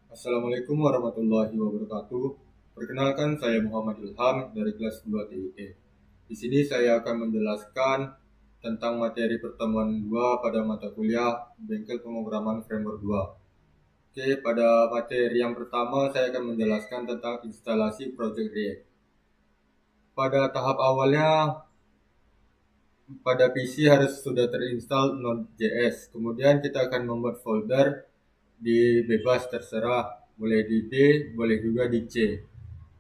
Assalamualaikum warahmatullahi wabarakatuh. Perkenalkan, saya Muhammad Ilham dari kelas 2 TIT. Di sini saya akan menjelaskan tentang materi pertemuan 2 pada mata kuliah Bengkel Pemrograman Framework 2. Oke, pada materi yang pertama saya akan menjelaskan tentang instalasi Project React. Pada tahap awalnya, pada PC harus sudah terinstall Node.js. Kemudian kita akan membuat folder di bebas terserah, boleh di D, boleh juga di C.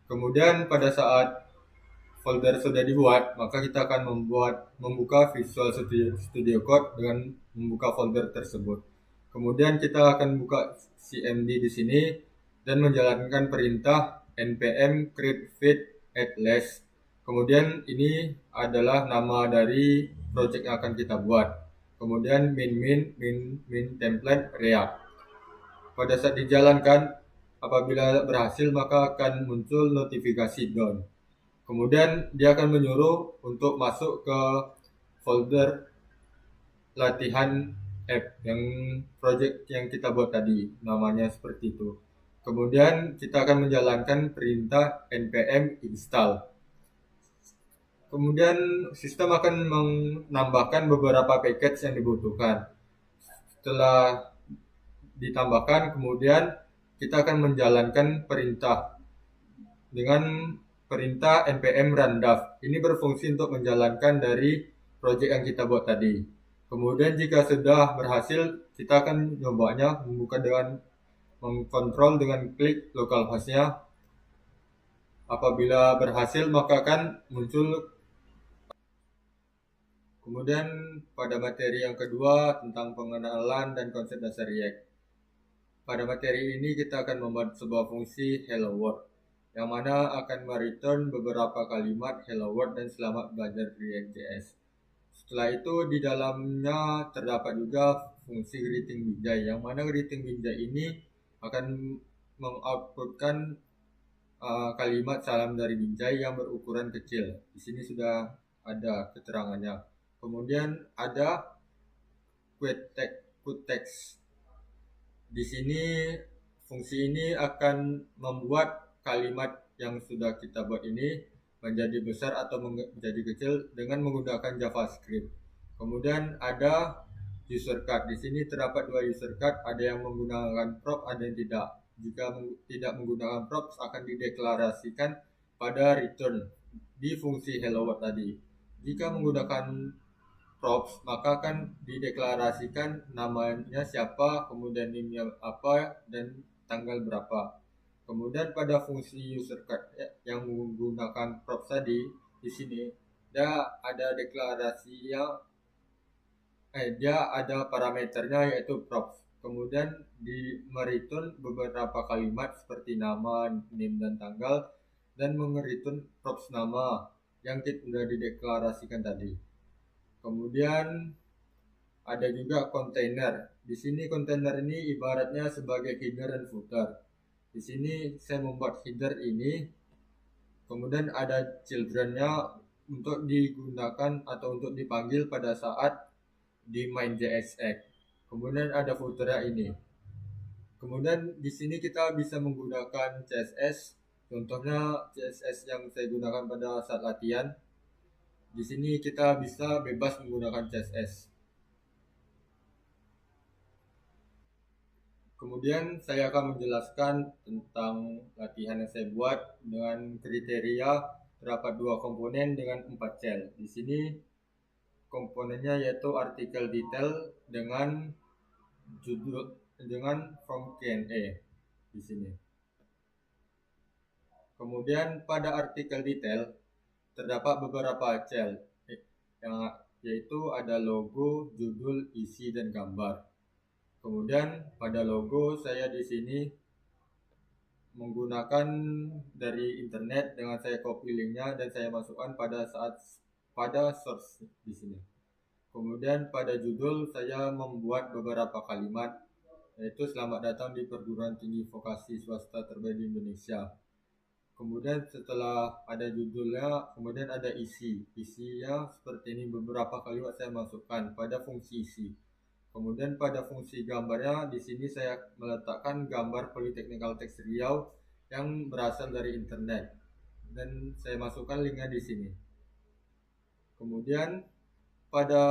Kemudian pada saat folder sudah dibuat, maka kita akan membuka Visual Studio Code dengan membuka folder tersebut. Kemudian kita akan buka CMD di sini dan menjalankan perintah npm create feed add list. Kemudian ini adalah nama dari project yang akan kita buat. Kemudian min template React. Pada saat dijalankan, apabila berhasil maka akan muncul notifikasi done. Kemudian dia akan menyuruh untuk masuk ke folder latihan app yang project yang kita buat tadi, namanya seperti itu. Kemudian kita akan menjalankan perintah npm install. Kemudian sistem akan menambahkan beberapa package yang dibutuhkan. Setelah ditambahkan, kemudian kita akan menjalankan perintah dengan perintah npm rundav. Ini berfungsi untuk menjalankan dari project yang kita buat tadi. Kemudian jika sudah berhasil, kita akan nyobanya membuka dengan mengkontrol dengan klik localhost-nya. Apabila berhasil maka akan muncul. Kemudian pada materi yang kedua tentang pengenalan dan konsep dasar React. Pada materi ini kita akan membuat sebuah fungsi hello world yang mana akan mereturn beberapa kalimat hello world dan selamat belajar React.js. Setelah itu di dalamnya terdapat juga fungsi greeting binjai yang mana greeting binjai ini akan mengoutputkan kalimat salam dari binjai yang berukuran kecil. Di sini sudah ada keterangannya. Kemudian ada quote text. Di sini fungsi ini akan membuat kalimat yang sudah kita buat ini menjadi besar atau menjadi kecil dengan menggunakan JavaScript. Kemudian ada user card. Di sini terdapat dua user card, ada yang menggunakan prop, ada yang tidak. Jika tidak menggunakan props akan dideklarasikan pada return di fungsi hello world tadi. Jika menggunakan props maka akan dideklarasikan namanya siapa, kemudian name-nya apa dan tanggal berapa. Kemudian pada fungsi user card yang menggunakan props tadi, di sini dia ada deklarasinya, dia ada parameternya yaitu props. Kemudian di mereturn beberapa kalimat seperti nama, name dan tanggal, dan mereturn props nama yang sudah dideklarasikan tadi. Kemudian ada juga kontainer. Di sini kontainer ini ibaratnya sebagai header dan footer. Di sini saya membuat header ini, kemudian ada children-nya untuk digunakan atau untuk dipanggil pada saat di main.js. Kemudian ada footer ini. Kemudian di sini kita bisa menggunakan CSS. Contohnya CSS yang saya gunakan pada saat latihan. Di sini kita bisa bebas menggunakan CSS. Kemudian saya akan menjelaskan tentang latihan yang saya buat dengan kriteria terdapat dua komponen dengan 4 cell. Di sini komponennya yaitu artikel detail dengan judul dengan from Q&A di sini. Kemudian pada artikel detail terdapat beberapa cell yang yaitu ada logo, judul, isi dan gambar. Kemudian pada logo saya di sini menggunakan dari internet dengan saya copy linknya dan saya masukkan pada source di sini. Kemudian pada judul saya membuat beberapa kalimat yaitu selamat datang di perguruan tinggi vokasi swasta terbaik di Indonesia. Kemudian setelah ada judulnya, kemudian ada isi. Isinya seperti ini, beberapa kalimat saya masukkan pada fungsi isi. Kemudian pada fungsi gambarnya di sini saya meletakkan gambar Politeknik Teks Riau yang berasal dari internet dan saya masukkan linknya di sini. Kemudian pada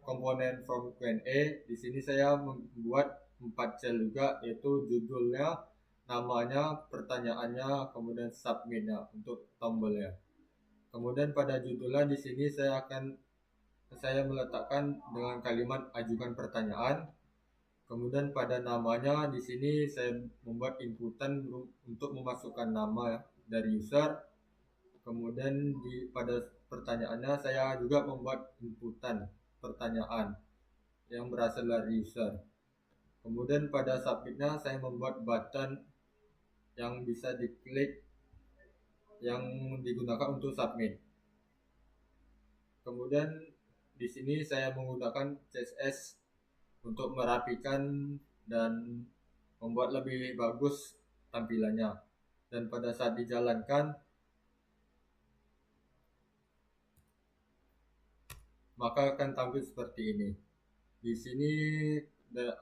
komponen form Q&A di sini saya membuat 4 cell juga, yaitu judulnya, namanya, pertanyaannya, kemudian submitnya untuk tombolnya. Kemudian pada judulnya di sini saya meletakkan dengan kalimat ajukan pertanyaan. Kemudian pada namanya di sini saya membuat inputan untuk memasukkan nama dari user. Kemudian pada pertanyaannya saya juga membuat inputan pertanyaan yang berasal dari user. Kemudian pada submitnya saya membuat button yang bisa diklik yang digunakan untuk submit. Kemudian di sini saya menggunakan CSS untuk merapikan dan membuat lebih bagus tampilannya. Dan pada saat dijalankan maka akan tampil seperti ini. Di sini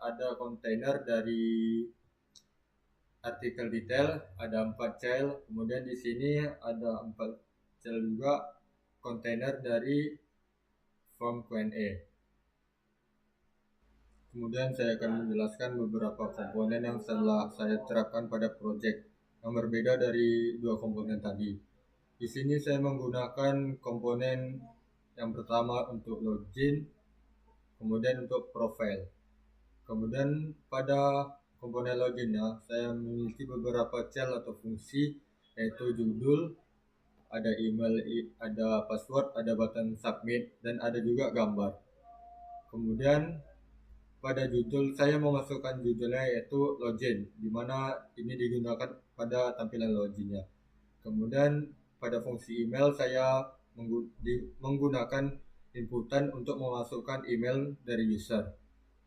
ada kontainer dari artikel detail, ada 4 cell. Kemudian di sini ada 4 cell juga kontainer dari form Q&A. Kemudian saya akan menjelaskan beberapa komponen yang telah saya terapkan pada project yang berbeda dari 2 komponen tadi. Di sini saya menggunakan komponen yang pertama untuk login, kemudian untuk profile. Kemudian pada komponen loginnya saya memiliki beberapa cell atau fungsi, yaitu judul, ada email, ada password, ada button submit, dan ada juga gambar. Kemudian pada judul saya memasukkan judulnya yaitu login, di mana ini digunakan pada tampilan loginnya. Kemudian pada fungsi email saya menggunakan inputan untuk memasukkan email dari user.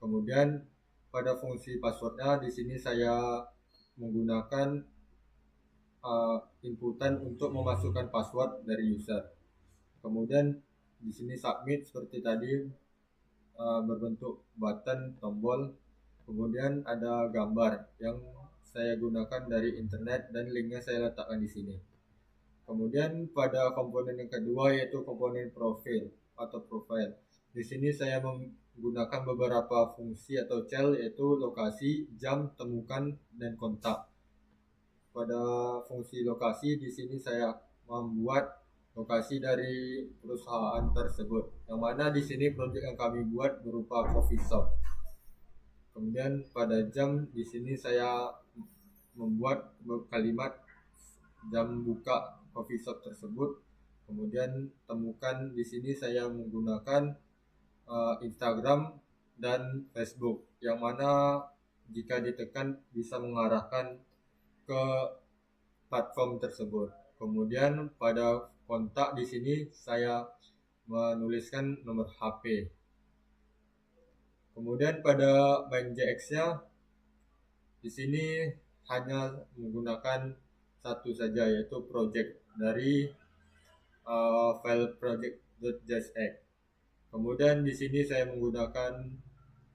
Kemudian pada fungsi passwordnya di sini saya menggunakan inputan untuk memasukkan password dari user. Kemudian di sini submit seperti tadi, berbentuk button tombol. Kemudian ada gambar yang saya gunakan dari internet dan linknya saya letakkan di sini. Kemudian pada komponen yang kedua yaitu komponen profil atau profile. Di sini saya menggunakan beberapa fungsi atau cell, yaitu lokasi, jam, temukan, dan kontak. Pada fungsi lokasi di sini saya membuat lokasi dari perusahaan tersebut, yang mana di sini proyek yang kami buat berupa coffee shop. Kemudian pada jam di sini saya membuat kalimat jam buka coffee shop tersebut. Kemudian temukan di sini saya menggunakan Instagram dan Facebook, yang mana jika ditekan bisa mengarahkan ke platform tersebut. Kemudian pada kontak di sini saya menuliskan nomor HP. Kemudian pada main.jx-nya di sini hanya menggunakan satu saja, yaitu project dari file project.jsx. Kemudian di sini saya menggunakan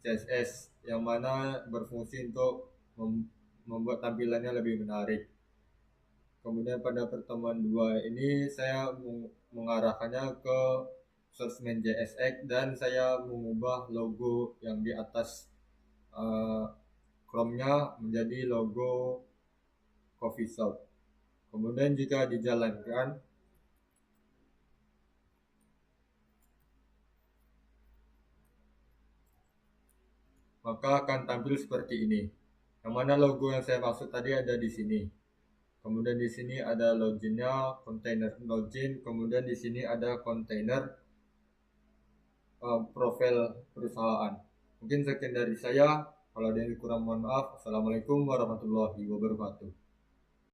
CSS yang mana berfungsi untuk membuat tampilannya lebih menarik. Kemudian pada pertemuan 2 ini saya mengarahkannya ke source main.jsx dan saya mengubah logo yang di atas Chrome-nya menjadi logo coffee shop. Kemudian jika dijalankan maka akan tampil seperti ini. Yang mana logo yang saya maksud tadi ada di sini. Kemudian di sini ada loginnya, kontainer login. Kemudian di sini ada kontainer profil perusahaan. Mungkin sekian dari saya. Kalau ada yang kurang mohon maaf. Assalamualaikum warahmatullahi wabarakatuh.